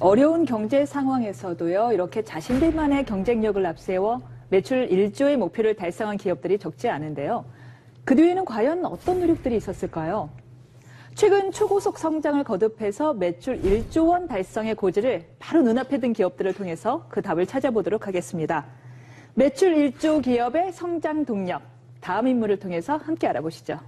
어려운 경제 상황에서도요, 이렇게 자신들만의 경쟁력을 앞세워 매출 1조의 목표를 달성한 기업들이 적지 않은데요. 그 뒤에는 과연 어떤 노력들이 있었을까요? 최근 초고속 성장을 거듭해서 매출 1조 원 달성의 고지를 바로 눈앞에 둔 기업들을 통해서 그 답을 찾아보도록 하겠습니다. 매출 1조 기업의 성장 동력, 다음 인물을 통해서 함께 알아보시죠.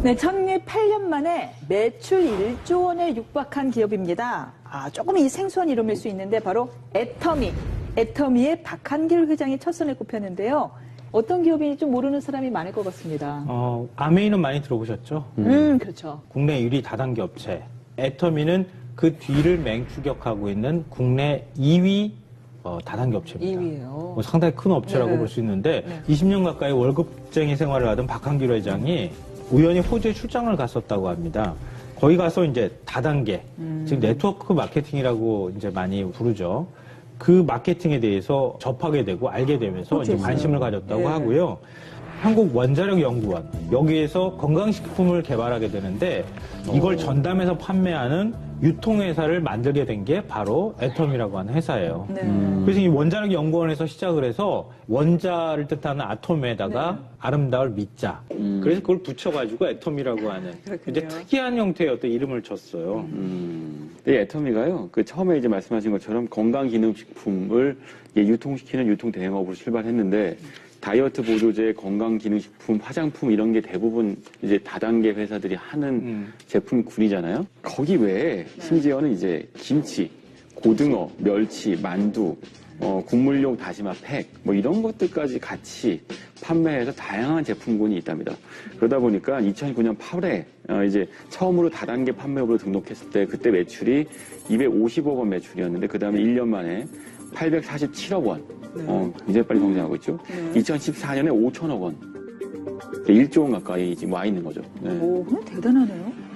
네, 창립 8년 만에 매출 1조 원에 육박한 기업입니다. 조금 이 생소한 이름일 수 있는데 바로 애터미. 애터미의 박한길 회장이 첫 손에 꼽혔는데요. 어떤 기업인지 좀 모르는 사람이 많을 것 같습니다. 아메이는 많이 들어보셨죠? 그렇죠. 국내 1위 다단계 업체. 애터미는 그 뒤를 맹추격하고 있는 국내 2위 다단계 업체입니다. 2위예요. 상당히 큰 업체라고 네. 볼 수 있는데 네. 20년 가까이 월급쟁이 생활을 하던 박한길 회장이 우연히 호주에 출장을 갔었다고 합니다. 거기 가서 이제 다단계, 즉 네트워크 마케팅이라고 이제 많이 부르죠. 그 마케팅에 대해서 접하게 되고 알게 되면서 이제 관심을 가졌다고 하고요. 한국원자력연구원, 여기에서 건강식품을 개발하게 되는데 이걸 전담해서 판매하는 유통회사를 만들게 된 게 바로 애텀이라고 하는 회사예요. 네. 그래서 이 원자력연구원에서 시작을 해서 원자를 뜻하는 아톰에다가 아름다울 미자. 그래서 그걸 붙여가지고 애텀이라고 하는 이제 특이한 형태의 어떤 이름을 줬어요. 이 애터미가요, 처음에 이제 말씀하신 것처럼 건강기능식품을 유통시키는 유통대행업으로 출발했는데, 다이어트 보조제, 건강기능식품, 화장품 이런 게 대부분 이제 다단계 회사들이 하는 제품군이잖아요. 거기 외에 심지어는 이제 김치, 고등어, 멸치, 만두, 국물용 다시마 팩, 이런 것들까지 같이 판매해서 다양한 제품군이 있답니다. 그러다 보니까 2009년 8월에 이제 처음으로 다단계 판매업으로 등록했을 때 그때 매출이 250억 원 매출이었는데 그 다음에 1년 만에 847억 원. 굉장히 빨리 성장하고 있죠. 2014년에 5천억 원. 1조 원 가까이 지금 와 있는 거죠. 네. 오, 대단하네요.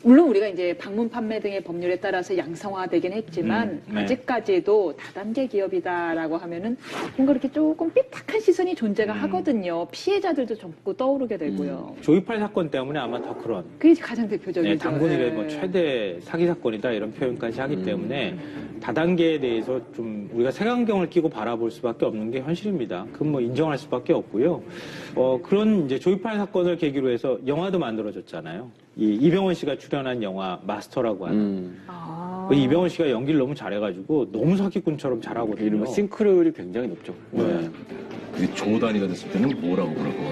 물론 우리가 이제 방문 판매 등의 법률에 따라서 양성화되긴 했지만 네. 아직까지도 다단계 기업이다라고 하면은 뭔가 이렇게 조금 삐딱한 시선이 존재가 하거든요. 피해자들도 자꾸 떠오르게 되고요. 조이팔 사건 때문에 아마 더 그런. 그게 가장 대표적이죠. 당군 이래 네. 최대 사기 사건이다 이런 표현까지 하기 때문에 다단계에 대해서 좀 우리가 색안경을 끼고 바라볼 수밖에 없는 게 현실입니다. 그건 인정할 수밖에 없고요. 그런 이제 조이팔 사건을 계기로 해서 영화도 만들어졌잖아요. 이병헌 씨가 출연한 영화 마스터라고 하는. 이병헌 씨가 연기를 너무 잘해가지고 너무 사기꾼처럼 잘하거든요. 이런 싱크로율이 굉장히 높죠. 네. 그게 조 단위가 됐을 때는 뭐라고 그럴 것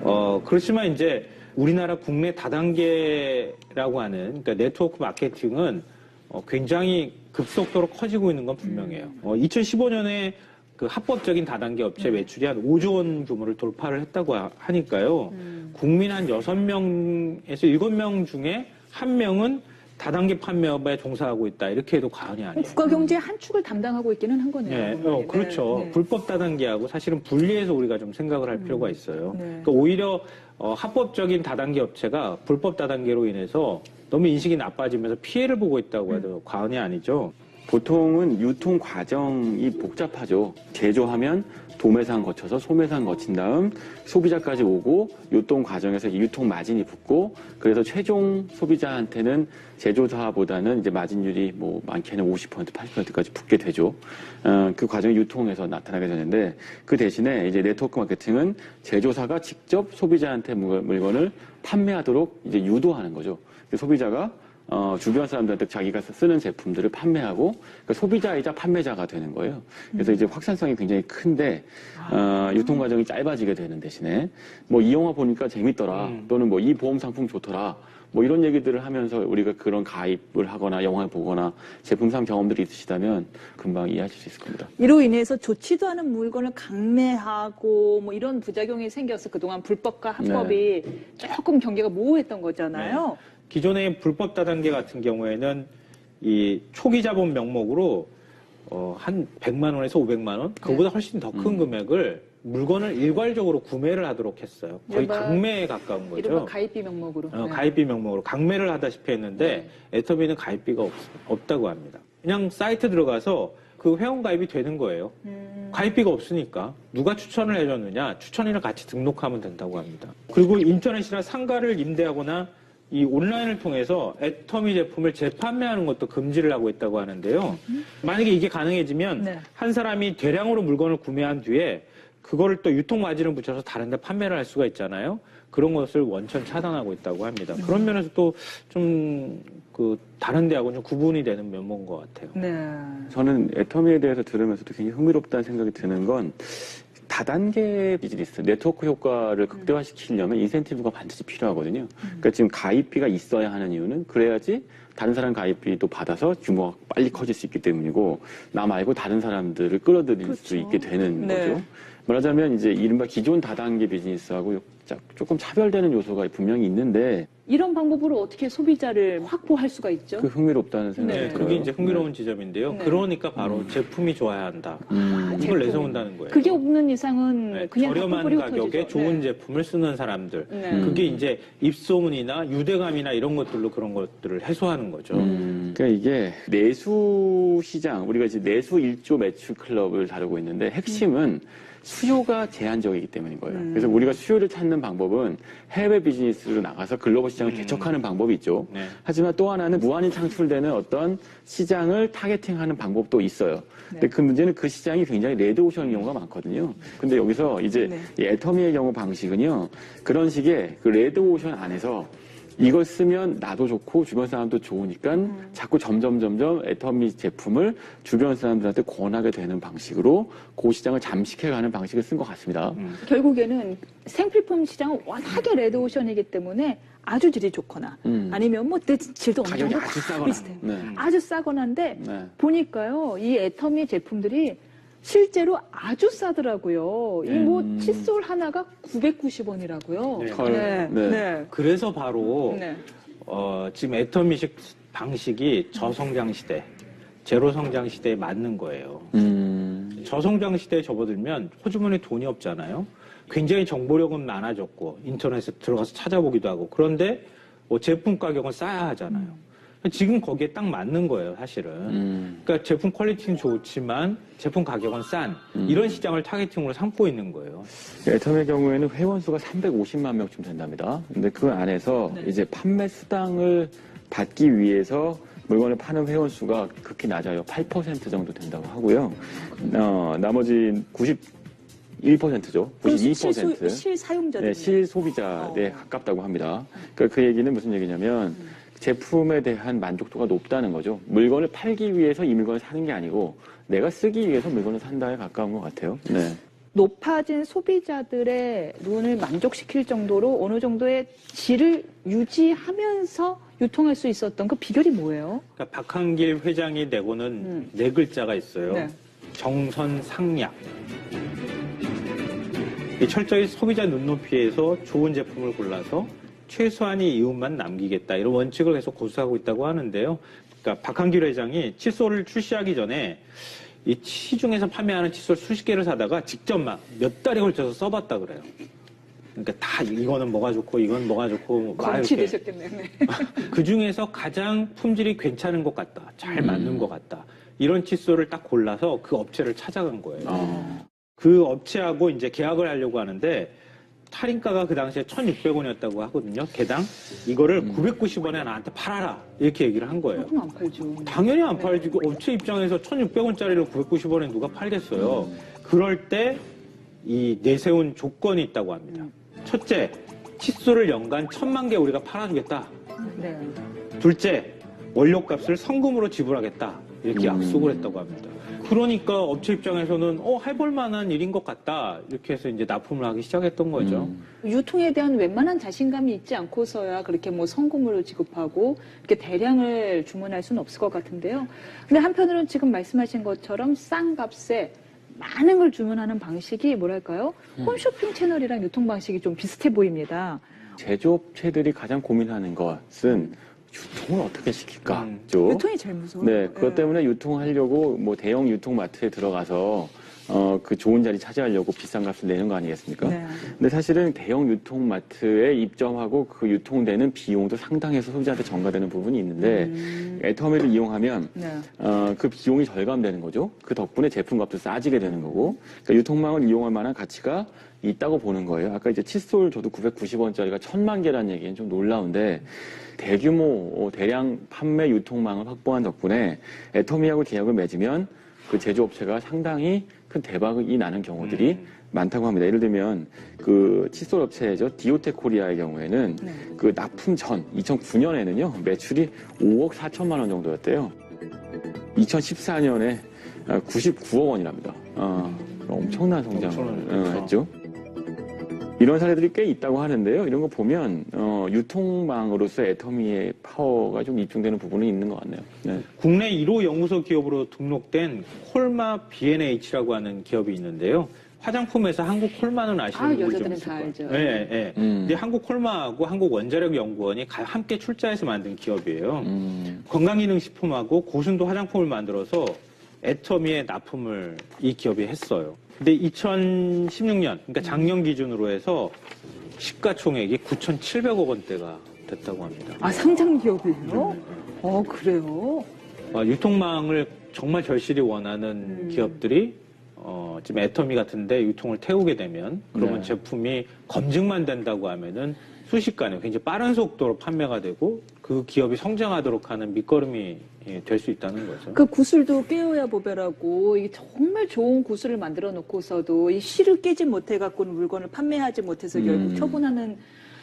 같아요? 그렇지만 이제 우리나라 국내 다단계라고 하는 그러니까 네트워크 마케팅은 굉장히 급속도로 커지고 있는 건 분명해요. 2015년에 그 합법적인 다단계 업체 매출이 한 5조 원 규모를 돌파를 했다고 하니까요. 국민 한 6명에서 7명 중에 1명은 다단계 판매업에 종사하고 있다. 이렇게 해도 과언이 아니에요. 국가 경제의 한 축을 담당하고 있기는 한 거네요. 네, 그렇죠. 네. 불법 다단계하고 사실은 분리해서 우리가 좀 생각을 할 필요가 있어요. 네. 그러니까 오히려 합법적인 다단계 업체가 불법 다단계로 인해서 너무 인식이 나빠지면서 피해를 보고 있다고 해도 과언이 아니죠. 보통은 유통 과정이 복잡하죠. 제조하면 도매상 거쳐서 소매상 거친 다음 소비자까지 오고 유통 과정에서 유통 마진이 붙고 그래서 최종 소비자한테는 제조사보다는 이제 마진율이 많게는 50%, 80%까지 붙게 되죠. 그 과정이 유통에서 나타나게 되는데 그 대신에 이제 네트워크 마케팅은 제조사가 직접 소비자한테 물건을 판매하도록 이제 유도하는 거죠. 소비자가 주변 사람들한테 자기가 쓰는 제품들을 판매하고 그러니까 소비자이자 판매자가 되는 거예요. 그래서 이제 확산성이 굉장히 큰데 유통 과정이 짧아지게 되는 대신에 뭐 이 영화 보니까 재밌더라 또는 뭐 이 보험 상품 좋더라 뭐 이런 얘기들을 하면서 우리가 그런 가입을 하거나 영화를 보거나 제품상 경험들이 있으시다면 금방 이해하실 수 있을 겁니다. 이로 인해서 좋지도 않은 물건을 강매하고 뭐 이런 부작용이 생겨서 그동안 불법과 합법이 조금 경계가 모호했던 거잖아요. 기존의 불법 다단계 같은 경우에는 이 초기 자본 명목으로 한 100만 원에서 500만 원, 그거보다 훨씬 더 큰 금액을 물건을 일괄적으로 구매를 하도록 했어요. 거의 강매에 가까운 거죠. 이른바 가입비 명목으로. 가입비 명목으로 강매를 하다시피 했는데 애터미는 가입비가 없다고 합니다. 그냥 사이트 들어가서 그 회원 가입이 되는 거예요. 가입비가 없으니까 누가 추천을 해줬느냐, 추천인을 같이 등록하면 된다고 합니다. 그리고 인터넷이나 상가를 임대하거나 이 온라인을 통해서 애터미 제품을 재판매하는 것도 금지를 하고 있다고 하는데요. 만약에 이게 가능해지면 한 사람이 대량으로 물건을 구매한 뒤에 그거를 또 유통 마진을 붙여서 다른 데 판매를 할 수가 있잖아요. 그런 것을 원천 차단하고 있다고 합니다. 그런 면에서 또 좀 다른 데하고는 좀 구분이 되는 면모인 것 같아요. 네. 저는 애터미에 대해서 들으면서도 굉장히 흥미롭다는 생각이 드는 건 다단계 비즈니스, 네트워크 효과를 극대화시키려면 인센티브가 반드시 필요하거든요. 그러니까 지금 가입비가 있어야 하는 이유는 그래야지 다른 사람 가입비도 받아서 규모가 빨리 커질 수 있기 때문이고 나 말고 다른 사람들을 끌어들일 수 있게 되는 거죠. 말하자면 이제 이른바 기존 다단계 비즈니스하고 조금 차별되는 요소가 분명히 있는데 이런 방법으로 어떻게 소비자를 확보할 수가 있죠? 그 흥미롭다는 생각이 네, 들어요. 그게 이제 흥미로운 지점인데요. 그러니까 바로 제품이 좋아야 한다. 이걸 내세운다는 거예요. 그게 없는 이상은 그냥 저렴한 가격에 좋은 제품을 쓰는 사람들. 그게 이제 입소문이나 유대감이나 이런 것들로 그런 것들을 해소하는 거죠. 그러니까 이게 내수 시장, 우리가 이제 내수 1조 매출 클럽을 다루고 있는데 핵심은 수요가 제한적이기 때문인 거예요. 그래서 우리가 수요를 찾는 방법은 해외 비즈니스로 나가서 글로벌 시장을 개척하는 방법이 있죠. 하지만 또 하나는 무한히 창출되는 어떤 시장을 타겟팅하는 방법도 있어요. 근데 그 문제는 그 시장이 굉장히 레드오션인 경우가 많거든요. 근데 여기서 이제 이 애터미의 경우 방식은요. 그런 식의 그 레드오션 안에서 이걸 쓰면 나도 좋고 주변 사람도 좋으니까 자꾸 점점 애터미 제품을 주변 사람들한테 권하게 되는 방식으로 그 시장을 잠식해가는 방식을 쓴 것 같습니다. 결국에는 생필품 시장은 워낙에 레드오션이기 때문에 아주 질이 좋거나 아니면 뭐 질도 어느 가격이 정도 아주 싸거나. 비슷해요. 네. 아주 싸거나인데 보니까요 이 애터미 제품들이 실제로 아주 싸더라고요. 이 뭐 칫솔 하나가 990원이라고요. 네. 그래서 바로 지금 애터미식 방식이 저성장 시대, 제로 성장 시대에 맞는 거예요. 저성장 시대에 접어들면 호주머니에 돈이 없잖아요. 굉장히 정보력은 많아졌고 인터넷에 들어가서 찾아보기도 하고 그런데 제품 가격은 싸야 하잖아요. 지금 거기에 딱 맞는 거예요, 사실은. 그러니까 제품 퀄리티는 좋지만 제품 가격은 싼 이런 시장을 타겟팅으로 삼고 있는 거예요. 애터미의 경우에는 회원 수가 350만 명쯤 된답니다. 근데 그 안에서 이제 판매 수당을 받기 위해서 물건을 파는 회원 수가 극히 낮아요. 8% 정도 된다고 하고요. 나머지 91%죠. 92%. 실사용자들. 네, 실소비자에 가깝다고 합니다. 그러니까 그 얘기는 무슨 얘기냐면 제품에 대한 만족도가 높다는 거죠. 물건을 팔기 위해서 이 물건을 사는 게 아니고 내가 쓰기 위해서 물건을 산다에 가까운 것 같아요. 네. 높아진 소비자들의 눈을 만족시킬 정도로 어느 정도의 질을 유지하면서 유통할 수 있었던 그 비결이 뭐예요? 그러니까 박한길 회장이 내고는 네 글자가 있어요. 정선상약. 철저히 소비자 눈높이에서 좋은 제품을 골라서 최소한의 이윤만 남기겠다 이런 원칙을 계속 고수하고 있다고 하는데요. 그러니까 박한길 회장이 칫솔을 출시하기 전에 이 시중에서 판매하는 칫솔 수십 개를 사다가 직접 막 몇 달에 걸쳐서 써봤다 그래요. 그러니까 다 이거는 뭐가 좋고 이건 뭐가 좋고 막 이렇게 되셨겠네요. 그 중에서 가장 품질이 괜찮은 것 같다, 잘 맞는 것 같다 이런 칫솔을 딱 골라서 그 업체를 찾아간 거예요. 그 업체하고 이제 계약을 하려고 하는데. 할인가가 그 당시에 1,600원이었다고 하거든요. 개당. 이거를 990원에 나한테 팔아라. 이렇게 얘기를 한 거예요. 그럼 안 팔죠. 당연히 안 팔지. 그 업체 입장에서 1,600원짜리를 990원에 누가 팔겠어요. 그럴 때 이 내세운 조건이 있다고 합니다. 첫째, 칫솔을 연간 1,000만 개 우리가 팔아주겠다. 둘째, 원료값을 성금으로 지불하겠다 이렇게 약속을 했다고 합니다. 그러니까 업체 입장에서는 해볼 만한 일인 것 같다 이렇게 해서 이제 납품을 하기 시작했던 거죠. 유통에 대한 웬만한 자신감이 있지 않고서야 그렇게 뭐 성금으로 지급하고 이렇게 대량을 주문할 수는 없을 것 같은데요. 근데 한편으로는 지금 말씀하신 것처럼 싼 값에 많은 걸 주문하는 방식이 뭐랄까요? 홈쇼핑 채널이랑 유통 방식이 좀 비슷해 보입니다. 제조업체들이 가장 고민하는 것은 유통을 어떻게 시킬까죠. 유통이 제일 무서워요. 네, 그것 때문에 유통하려고 뭐 대형 유통마트에 들어가서 그 좋은 자리 차지하려고 비싼 값을 내는 거 아니겠습니까? 네. 근데 사실은 대형 유통마트에 입점하고 그 유통되는 비용도 상당해서 소비자한테 전가되는 부분이 있는데 애터미를 이용하면 네. 그 비용이 절감되는 거죠. 그 덕분에 제품값도 싸지게 되는 거고, 그러니까 유통망을 이용할 만한 가치가 있다고 보는 거예요. 아까 이제 칫솔 저도 990원짜리가 1000만 개라는 얘기는 좀 놀라운데 대규모 대량 판매 유통망을 확보한 덕분에 애터미하고 계약을 맺으면 그 제조업체가 상당히 큰 대박이 나는 경우들이 많다고 합니다. 예를 들면 그 칫솔 업체죠. 디오텍 코리아의 경우에는 그 납품 전 2009년에는요 매출이 5억 4천만 원 정도였대요. 2014년에 99억 원이랍니다. 엄청난 성장을 했죠. 이런 사례들이 꽤 있다고 하는데요. 이런 거 보면 유통망으로서 애터미의 파워가 좀 입증되는 부분이 있는 것 같네요. 네. 국내 1호 연구소 기업으로 등록된 콜마 B&H라고 하는 기업이 있는데요. 화장품에서 한국 콜마는 아시는 분들 좀 여자들은 있을 다 거예요. 알죠. 네, 네. 근데 한국 콜마하고 한국 원자력 연구원이 함께 출자해서 만든 기업이에요. 건강기능식품하고 고순도 화장품을 만들어서 애터미에 납품을 이 기업이 했어요. 근데 2016년, 그러니까 작년 기준으로 해서 시가총액이 9,700억 원대가 됐다고 합니다. 아, 상장 기업이에요? 그래요? 유통망을 정말 절실히 원하는 기업들이 지금 애터미 같은데 유통을 태우게 되면 그러면 네. 제품이 검증만 된다고 하면은 순식간에 굉장히 빠른 속도로 판매가 되고 그 기업이 성장하도록 하는 밑거름이 될 수 있다는 거죠. 그 구슬도 깨어야 보배라고 이게 정말 좋은 구슬을 만들어 놓고서도 이 실을 깨지 못해 갖고는 물건을 판매하지 못해서 결국 처분하는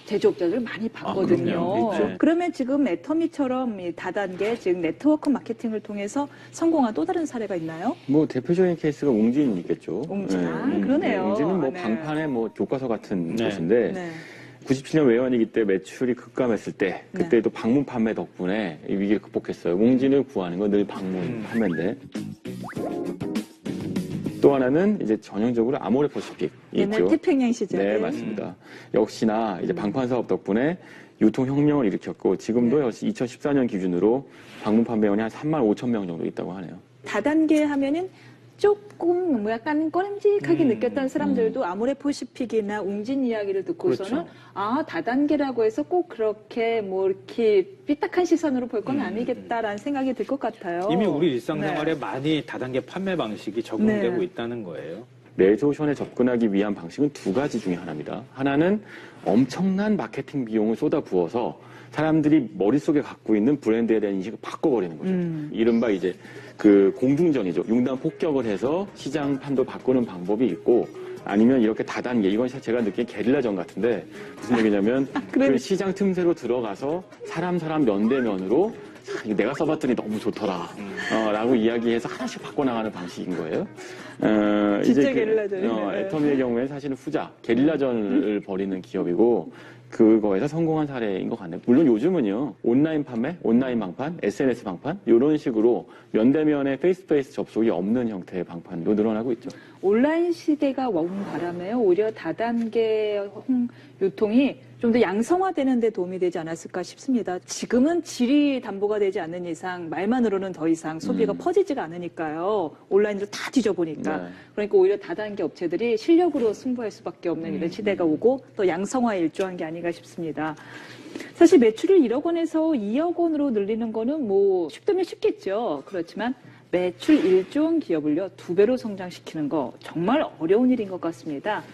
제조업자들 많이 봤거든요. 그럼요. 있죠. 그러면 지금 애터미처럼 이 다단계 즉 네트워크 마케팅을 통해서 성공한 또 다른 사례가 있나요? 뭐 대표적인 케이스가 웅진이 있겠죠. 웅진. 그러네요. 웅진은 뭐 네. 방판의 뭐 교과서 같은 네. 곳인데 네. 97년 외환위기 때 매출이 급감했을 때 그때도 방문 판매 덕분에 이 위기를 극복했어요. 웅진을 구하는 건 늘 방문 판매인데 또 하나는 이제 전형적으로 아모레퍼시픽이 옛날 있죠. 태평양 시절에 네, 맞습니다. 역시나 이제 방판 사업 덕분에 유통 혁명을 일으켰고 지금도 역시 2014년 기준으로 방문 판매원이 한 3만 5천 명 정도 있다고 하네요. 다단계 하면은 조금 뭐 약간 꺼림직하게 느꼈던 사람들도 아모레퍼시픽이나 웅진 이야기를 듣고서는 그렇죠. 다단계라고 해서 꼭 그렇게 뭐 이렇게 삐딱한 시선으로 볼 건 아니겠다라는 생각이 들 것 같아요. 이미 우리 일상생활에 네. 많이 다단계 판매 방식이 적용되고 네. 있다는 거예요. 레조션에 접근하기 위한 방식은 두 가지 중에 하나입니다. 하나는 엄청난 마케팅 비용을 쏟아부어서 사람들이 머릿속에 갖고 있는 브랜드에 대한 인식을 바꿔버리는 거죠. 이른바 이제 그 공중전이죠. 융단 폭격을 해서 시장 판도 바꾸는 방법이 있고 아니면 이렇게 다단계, 이건 제가 느낀 게릴라전 같은데 무슨 얘기냐면 그 시장 틈새로 들어가서 사람 면대면으로 이거 내가 써봤더니 너무 좋더라 라고 이야기해서 하나씩 바꿔나가는 방식인 거예요. 진짜 게릴라전이네요. 애터미의 경우에는 사실은 후자, 게릴라전을 벌이는 기업이고 그거에서 성공한 사례인 것 같네요. 물론 요즘은요, 온라인 판매, 온라인 방판, SNS 방판, 이런 식으로 면대면의 페이스투페이스 접속이 없는 형태의 방판도 늘어나고 있죠. 온라인 시대가 온 바람에 오히려 다단계 유통이 좀 더 양성화되는 데 도움이 되지 않았을까 싶습니다. 지금은 질이 담보가 되지 않는 이상 말만으로는 더 이상 소비가 퍼지지가 않으니까요. 온라인으로 다 뒤져보니까. 네. 그러니까 오히려 다단계 업체들이 실력으로 승부할 수밖에 없는 이런 시대가 오고 또 양성화에 일조한 게 아닌가 싶습니다. 사실 매출을 1억 원에서 2억 원으로 늘리는 거는 뭐 쉽다면 쉽겠죠. 그렇지만 매출 1조 원 기업을요 2배로 성장시키는 거 정말 어려운 일인 것 같습니다.